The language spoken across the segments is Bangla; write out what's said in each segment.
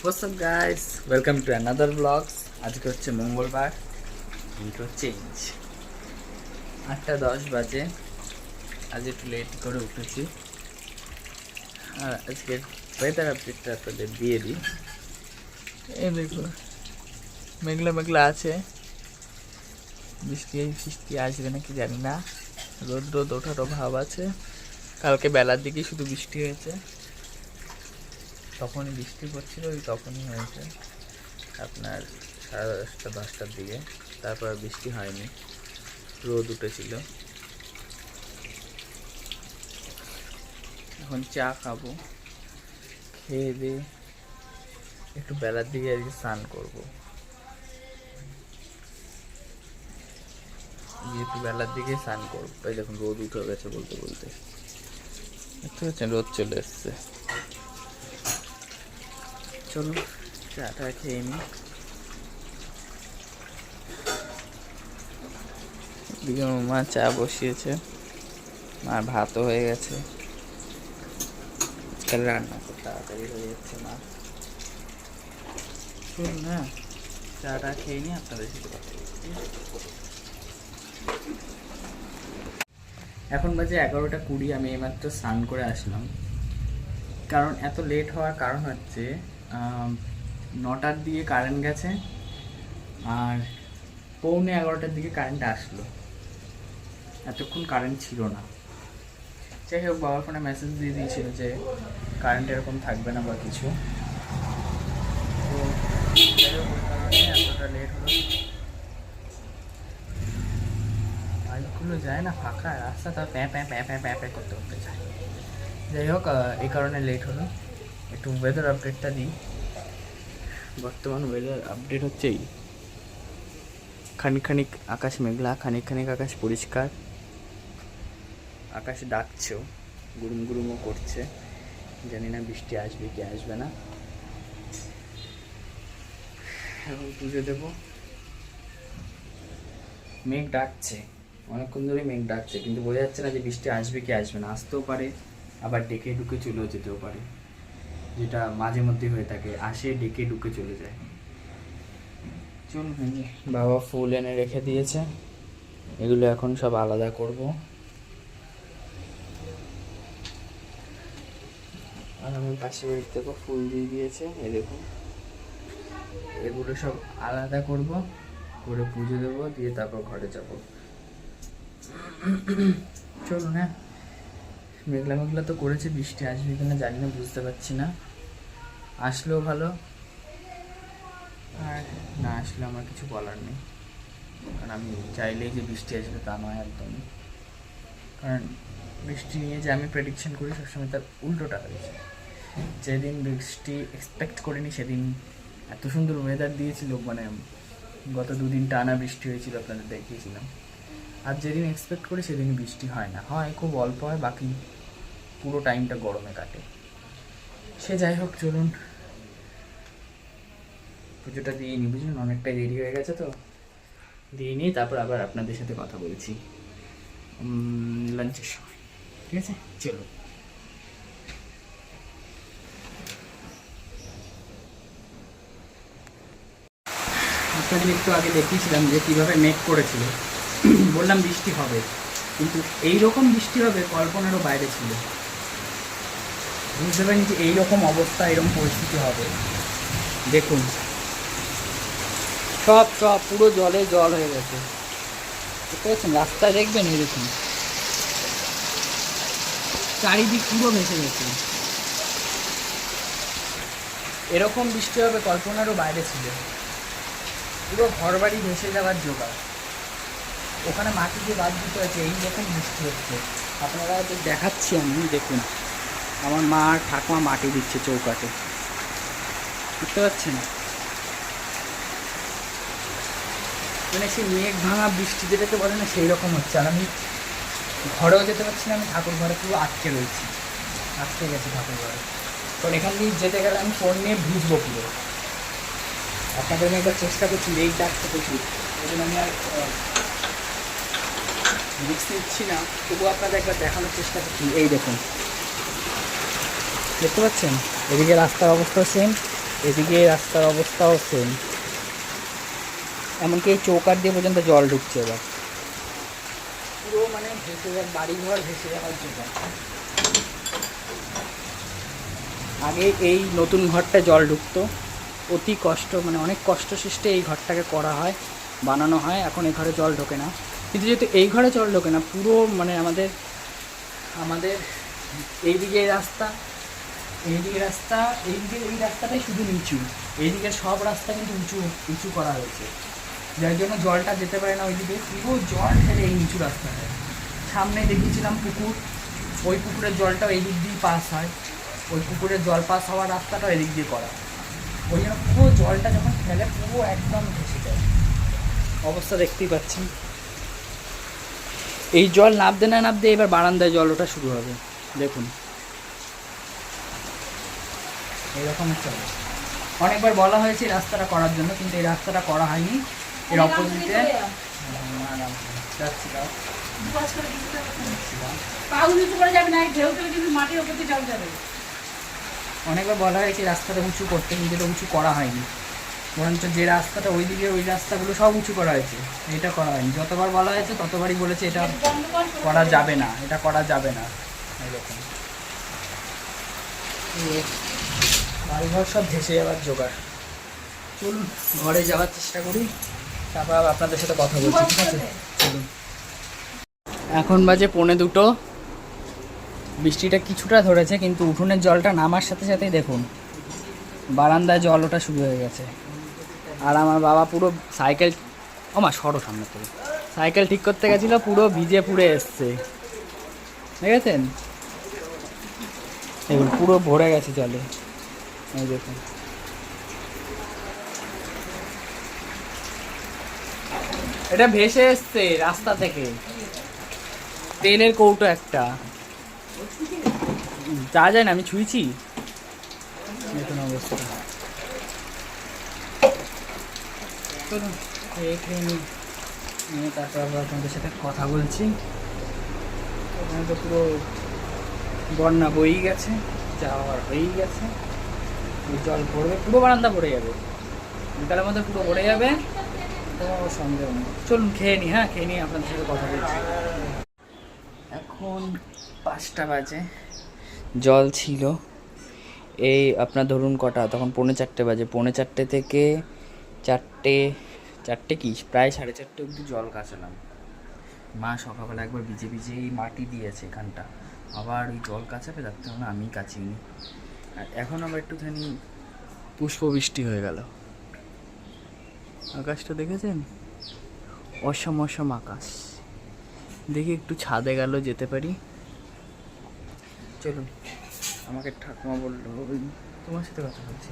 What's up guys? Welcome to another vlogs. আজকে হচ্ছে মঙ্গলবার। Intro change. 8:10 বাজে। আজ একটু লেট করে উঠেছি। আর আজকে ওয়েদার আপডেটটা আপনাদের দিয়ে দিই। এই দেখো মেঘলা মেঘলা আছে, বৃষ্টি আসবে নাকি জানি না। রোদ ওঠারও ভাব আছে। কালকে বেলার দিকে শুধু বৃষ্টি হয়েছে, তখনই বৃষ্টি পড়ছিল, ওই তখনই হয়েছে আপনার 10:30-10টার দিকে। তারপর বৃষ্টি হয়নি, রোদ উঠেছিল। এখন চা খাবো, খেয়ে দিয়ে একটু বেলার দিকে আর কি স্নান করবো। একটু বেলার দিকে স্নান করবো। এই দেখুন রোদ উঠে গেছে বলতে বলতে, দেখতে পাচ্ছেন রোদ চলে এসছে। চলুন চাটা খেয়ে নিই। দিকে মা চা বসিয়েছে, মার ভাতও হয়ে গেছে। আজকাল রান্না খুব তাড়াতাড়ি হয়ে যাচ্ছে মা। চলুন না চাটা খেয়ে নিই, আপনাদের সাথে কথা বলছি। এখন বাজে 11:20। আমি এইমাত্র স্নান করে আসলাম। কারণ এত লেট হওয়ার কারণ হচ্ছে 9টার দিকে কারেন্ট গেছে, আর 11:15 দিকে কারেন্ট আসলো। এতক্ষণ কারেন্ট ছিল না। যাই হোক, বাবার ফোনে মেসেজ দিয়ে দিয়েছিল যে কারেন্ট এরকম থাকবে না বা কিছু। তো যাই হোক ওই কারণে এতটা লেট হলো। বাইকগুলো যায় না, ফাঁকা রাস্তা, তার প্যাঁ প্যাঁ প্যাঁ প্যাঁ প্যাঁ প্যাঁ করতে করতে যায়। যাই হোক এই কারণে লেট হলো। একটু ওয়েদার আপডেটটা দিই। বর্তমান ওয়েদার আপডেট হচ্ছে এই, খানিক খানিক আকাশ মেঘলা, খানিক খানিক আকাশ পরিষ্কার। আকাশে ডাকছেও, গুরুম গুরুমও করছে। জানি না বৃষ্টি আসবে কি আসবে না। এখন পুজো দেবো। মেঘ ডাকছে, অনেকক্ষণ ধরে মেঘ ডাকছে, কিন্তু বোঝা যাচ্ছে না যে বৃষ্টি আসবে কি আসবে না। আসতেও পারে, আবার ডেকে ঢুকে চলেও যেতেও পারে, যেটা মাঝে মধ্যে হয়ে থাকে। আসে, ডেকে ঢুকে চলে যায়। চলুন, বাবা ফুল এনে রেখে দিয়েছে, এগুলো এখন সব আলাদা করব। আর আমি পাশে বাড়ির থেকে ফুল দিয়ে দিয়েছে, এই দেখুন। এগুলো সব আলাদা করব, করে পুজো দেবো, দিয়ে তারপর ঘরে যাব। চলুন। হ্যাঁ, মেঘলা মেঘলা তো করেছে, বৃষ্টি আসবে কিনা জানি না, বুঝতে পারছি না। আসলেও ভালো, আর না আসলে আমার কিছু বলার নেই। কারণ আমি চাইলেই যে বৃষ্টি আসবে তা নয় একদমই। কারণ বৃষ্টি নিয়ে যে আমি প্রেডিকশন করি সবসময় তার উল্টোটা হয়েছে। যেদিন বৃষ্টি এক্সপেক্ট করিনি সেদিন এত সুন্দর ওয়েদার দিয়েছিল, মানে গত 2 দিন টানা বৃষ্টি হয়েছিল, আপনাদের দেখিয়েছিলাম। আর যেদিন এক্সপেক্ট করি সেদিন বৃষ্টি হয় না, হয় খুব অল্প হয়, বাকি পুরো টাইমটা গরমে কাটে। সে যাই হোক, চলুন পুজোটা দিয়ে নিই। বুঝলেন, অনেকটাই দেরি হয়ে গেছে, তো দিয়ে নিই, তারপর আবার আপনাদের সাথে কথা বলছি লাঞ্চের সময়। ঠিক আছে, চলো। আপনাদের একটু আগে দেখিয়েছিলাম যে কীভাবে মেঘ করেছিল। বললাম বৃষ্টি হবে, কিন্তু এইরকম বৃষ্টি হবে কল্পনারও বাইরে ছিল। বুঝতে পারেন যে এইরকম অবস্থা, এরকম পরিস্থিতি হবে। দেখুন সব সব পুরো জলে জল হয়ে গেছে, বুঝতে পারছেন? রাস্তায় দেখবেন, এই দেখুন চারিদিক পুরো ভেসে গেছে। এরকম বৃষ্টি হবে কল্পনারও বাইরে ছিল। পুরো ঘরবাড়ি ভেসে যাওয়ার জোগাড়। ওখানে মাটি দিয়ে বাদ দিতে হয়েছে, এইরকম বৃষ্টি হচ্ছে। আপনারা দেখাচ্ছি আমি, দেখুন আমার মা আর ঠাকুমা মাটি দিচ্ছে চৌকাঠে, বুঝতে পারছেন? মানে সেই মেঘ ভাঙা বৃষ্টি যেটাকে বলে না, সেই রকম হচ্ছে। আর আমি ঘরেও যেতে পারছি না, আমি ঠাকুর ঘরে পুরো আটকে রয়েছি, আটকে গেছি ঠাকুর ঘরে। কারণ এখান দিয়ে যেতে গেলে আমি ফোন নিয়ে ভিজবো পুরো। আপনাদের আমি একবার চেষ্টা করছি, মেঘ ডাকতে প্রচুর, ওই জন্য আমি আর রিস্ক নিচ্ছি না, তবুও আপনাদের একবার দেখানোর চেষ্টা করছি। এই দেখুন, দেখতে পাচ্ছেন এদিকে রাস্তার অবস্থা সেম, এদিকে রাস্তার অবস্থাও সেম, এমনকি এই চৌকাঠ দিয়ে পর্যন্ত জল ঢুকছে এবার, পুরো মানে ভেসে যাওয়ার, বাড়িঘর ভেসে যাওয়ার জন্য। আগে এই নতুন ঘরটা জল ঢুকতো, অতি কষ্ট, মানে অনেক কষ্ট সৃষ্টে এই ঘরটাকে করা হয়, বানানো হয়। এখন এই ঘরে জল ঢোকে না, কিন্তু যেহেতু এই ঘরে জল ঢোকে না, পুরো মানে আমাদের এইদিকে রাস্তা, এইদিকে এই রাস্তাটাই শুধু নিচু, এইদিকে সব রাস্তা কিন্তু উঁচু করা হয়েছে, যার জন্য জলটা যেতে পারে না ওইদিকে, পুরো জল ঢেলে এই নিচু রাস্তাটায়। সামনে দেখিয়েছিলাম পুকুর, ওই পুকুরের জলটাও এই দিক দিয়েই পাস হয়, ওই পুকুরের জল পাস হওয়ার রাস্তাটাও এদিক দিয়ে করা, ওই জন্য পুরো জলটা যখন ফেলে পুরো একদম ভেসে যায়। অবস্থা দেখতেই পাচ্ছেন, এই জল নামতে না নামতে এবার বারান্দায় জল ওঠা শুরু হবে, দেখুন এইরকম চলে। অনেকবার বলা হয়েছে এই রাস্তাটা করার জন্য, কিন্তু এই রাস্তাটা করা হয়নি। এর অপোজিটে অনেকবার বলা হয়েছে রাস্তাটা উঁচু করতে, কিন্তু এটা উঁচু করা হয়নি, বরঞ্চ যে রাস্তাটা ওইদিকে ওই রাস্তাগুলো সব উঁচু করা হয়েছে, এটা করা হয়নি। যতবার বলা হয়েছে ততবারই বলেছে এটা করা যাবে না, এটা করা যাবে না। এরকম বাড়িঘর সব ভেসে যাওয়ার জোগাড়। চলুন ঘরে যাওয়ার চেষ্টা করি, তারপর আপনাদের সাথে কথা বলছি, ঠিক আছে? চলুন। এখন বাজে 1:45, বৃষ্টিটা কিছুটা ধরেছে, কিন্তু উঠোনের জলটা নামার সাথে সাথেই দেখুন বারান্দায় জল ওঠা শুরু হয়ে গেছে। আর আমার বাবা পুরো সাইকেল, সরো সামনে থেকে, সাইকেল ঠিক করতে গেছিলো, পুরো ভিজে পুড়ে এসছে, দেখেছেন? দেখুন পুরো ভরে গেছে জলে, এই দেখুন। এটা ভেসে এসছে রাস্তা থেকে, তেলের কৌটো একটা, যা যায় না, আমি ছুঁইছি, দেখুন অবস্থা। চলুন খেয়ে নিই, তারপর আবার আপনাদের সাথে কথা বলছি। ওখানে তো পুরো বন্যা বয়েই গেছে, যাওয়ার হয়েই গেছে, জল পড়বে, পুরো বারান্দা ভরে যাবে, বিকালের মধ্যে পুরো ভরে যাবে, তো সন্দেহ নেই। চলুন খেয়ে নিই, হ্যাঁ খেয়ে নিই, আপনাদের সাথে কথা বলছি। এখন 5টা বাজে, জল ছিল এই আপনার ধরুন কটা, তখন 4:45 বাজে, 4:45 থেকে 4টে কি প্রায় 4:30 অবধি জল কাচালাম। মা সকালবেলা একবার ভিজে ভিজেই মাটি দিয়েছে এখানটা, আবার ওই জল কাচাবে, রাখতে হবে, আমি কাচিনি। আর এখন আবার একটুখানি পুষ্পবৃষ্টি হয়ে গেল, আকাশটা দেখেছেন, অসম আকাশ। দেখি একটু ছাদে গেল যেতে পারি, চলুন। আমাকে ঠাকুমা বললো তোমার সাথে কথা বলছি,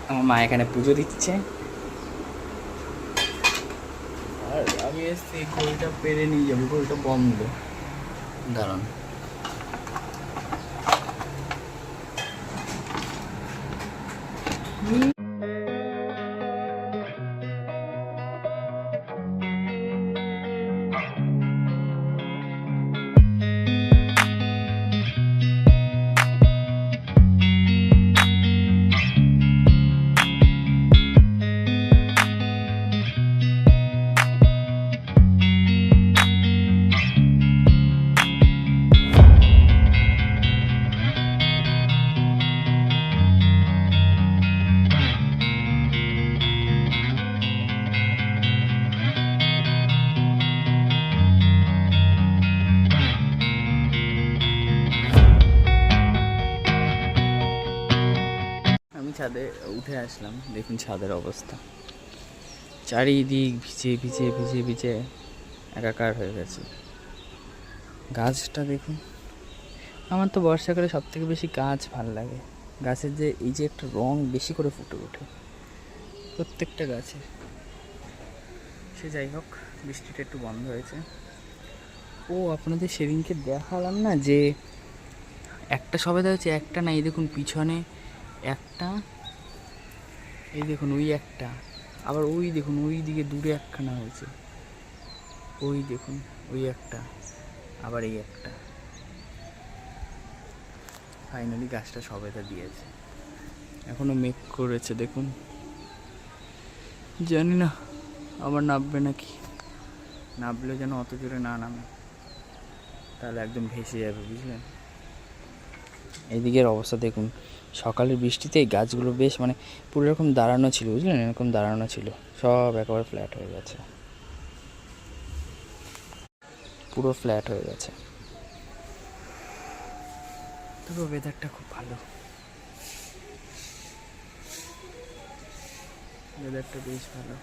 আমার মা এখানে পুজো দিচ্ছে, আর আমি এসছি ঘড়িটা পেরে নিয়ে যাবো, ঘড়িটা বন্ধ, দাঁড়ান। ছাদে উঠে আসলাম, দেখুন ছাদের অবস্থা, চারিদিক ভিজে ভিজে ভিজে ভিজে একাকার হয়ে গেছে। গাছটা দেখুন, আমার তো বর্ষাকালে সব থেকে বেশি গাছ ভাল লাগে, গাছের যে এই যে একটা রং বেশি করে ফুটে ওঠে প্রত্যেকটা গাছে। সে যাই হোক, বৃষ্টিটা একটু বন্ধ হয়েছে। ও আপনাদের সেদিনকে দেখালাম না যে একটা সবেদা হচ্ছে, একটা না, এই দেখুন পিছনে একটা, এই দেখুন ওই একটা, আবার ওই দেখুন ওই দিকে দূরে একখানা হয়েছে, ওই দেখুন ওই একটা, আবার এই একটা, ফাইনালি গাছটা সবেদা দিয়েছে, এখনো মেঘ করেছে দেখুন, জানি না আবার নামবে নাকি, নামলে যেন অত জোরে না নামে, তাহলে একদম ভেসে যাবে বুঝলেন। এইদিকের অবস্থা দেখুন, সকালের বৃষ্টিতে এই গাছগুলো বেশ মানে পুরো এরকম দাঁড়ানো ছিল বুঝলেন, এরকম দাঁড়ানো ছিল, সব একেবারে ফ্ল্যাট হয়ে গেছে, পুরো ফ্ল্যাট হয়ে গেছে। তবে ওয়েদারটা খুব ভালো, ওয়েদারটা বেশ ভালো।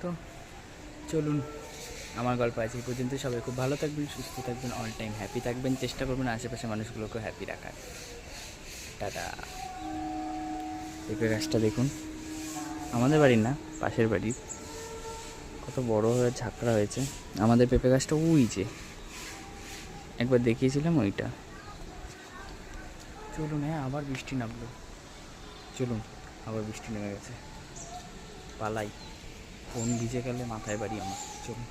তো চলুন, আমার গল্প আছে এই পর্যন্ত। সবাই খুব ভালো থাকবেন, সুস্থ থাকবেন, অল টাইম হ্যাপি থাকবেন, চেষ্টা করবেন আশেপাশে মানুষগুলোকে হ্যাপি রাখার। টাটা। পেঁপে গাছটা দেখুন, আমাদের বাড়ির না, পাশের বাড়ির, কত বড় হয়ে ঝাঁকড়া হয়েছে। আমাদের পেঁপে গাছটা ওই যে একবার দেখিয়েছিলাম ওইটা। চলুন, হ্যাঁ আবার বৃষ্টি নামলো, চলুন আবার বৃষ্টি নেমে গেছে, পালাই, ফোন ভিজে গেলে মাথায় বাড়ি আমার, চলুন।